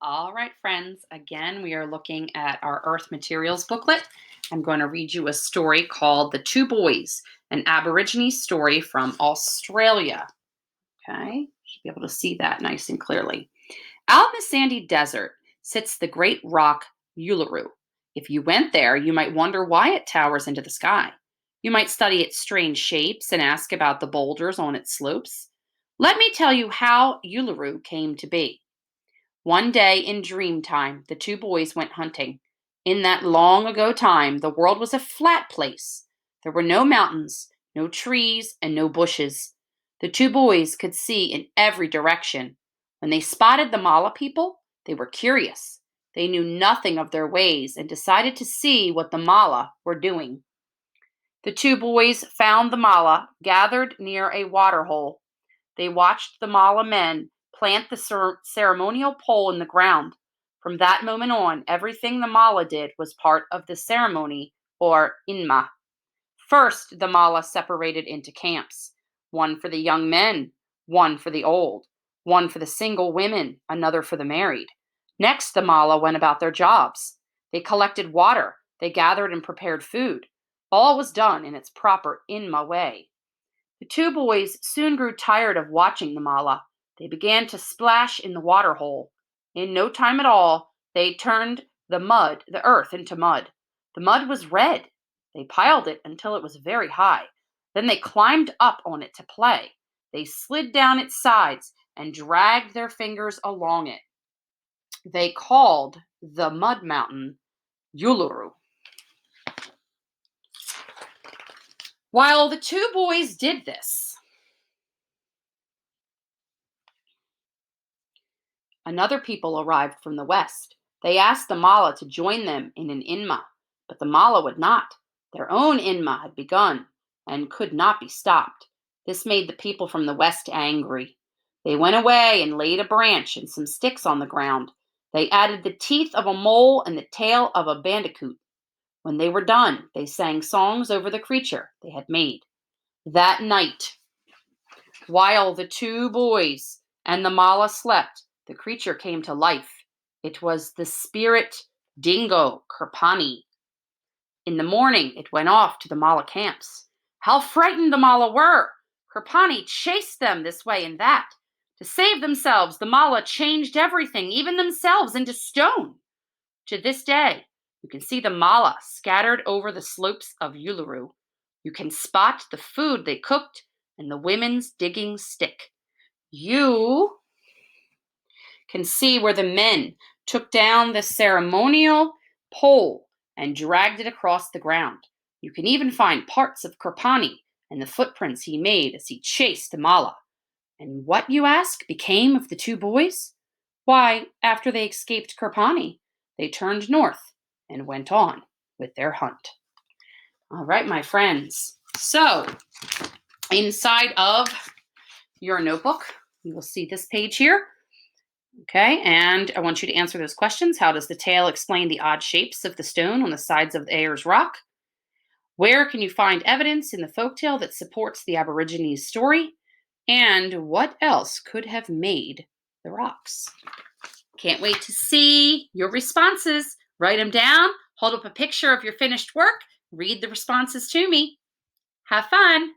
All right, friends. Again, we are looking at our Earth Materials booklet. I'm going to read you a story called The Two Boys, an Aborigine story from Australia. Okay, should be able to see that nice and clearly. Out in the sandy desert sits the great rock Uluru. If you went there, you might wonder why it towers into the sky. You might study its strange shapes and ask about the boulders on its slopes. Let me tell you how Uluru came to be. One day in dream time, the two boys went hunting. In that long ago time, the world was a flat place. There were no mountains, no trees, and no bushes. The two boys could see in every direction. When they spotted the Mala people, they were curious. They knew nothing of their ways and decided to see what the Mala were doing. The two boys found the Mala gathered near a water hole. They watched the Mala men plant the ceremonial pole in the ground. From that moment on, everything the Mala did was part of the ceremony, or inma. First, the Mala separated into camps, one for the young men, one for the old, one for the single women, another for the married. Next, the Mala went about their jobs. They collected water, they gathered and prepared food. All was done in its proper inma way. The two boys soon grew tired of watching the Mala. They began to splash in the water hole. In no time at all, they turned the earth into mud. The mud was red. They piled it until it was very high. Then they climbed up on it to play. They slid down its sides and dragged their fingers along it. They called the mud mountain Uluru. While the two boys did this, another people arrived from the west. They asked the Mala to join them in an inma, but the Mala would not. Their own inma had begun and could not be stopped. This made the people from the west angry. They went away and laid a branch and some sticks on the ground. They added the teeth of a mole and the tail of a bandicoot. When they were done, they sang songs over the creature they had made. That night, while the two boys and the Mala slept, the creature came to life. It was the spirit dingo, Kirpani. In the morning, it went off to the Mala camps. How frightened the Mala were! Kirpani chased them this way and that. To save themselves, the Mala changed everything, even themselves, into stone. To this day, you can see the Mala scattered over the slopes of Uluru. You can spot the food they cooked and the women's digging stick. You can see where the men took down the ceremonial pole and dragged it across the ground. You can even find parts of Kirpani and the footprints he made as he chased the Mala. And what, you ask, became of the two boys? Why, after they escaped Kirpani, they turned north and went on with their hunt. All right, my friends. So, inside of your notebook, you will see this page here. Okay, and I want you to answer those questions. How does the tale explain the odd shapes of the stone on the sides of Ayers Rock? Where can you find evidence in the folktale that supports the Aborigines story? And what else could have made the rocks? Can't wait to see your responses. Write them down, hold up a picture of your finished work, read the responses to me. Have fun!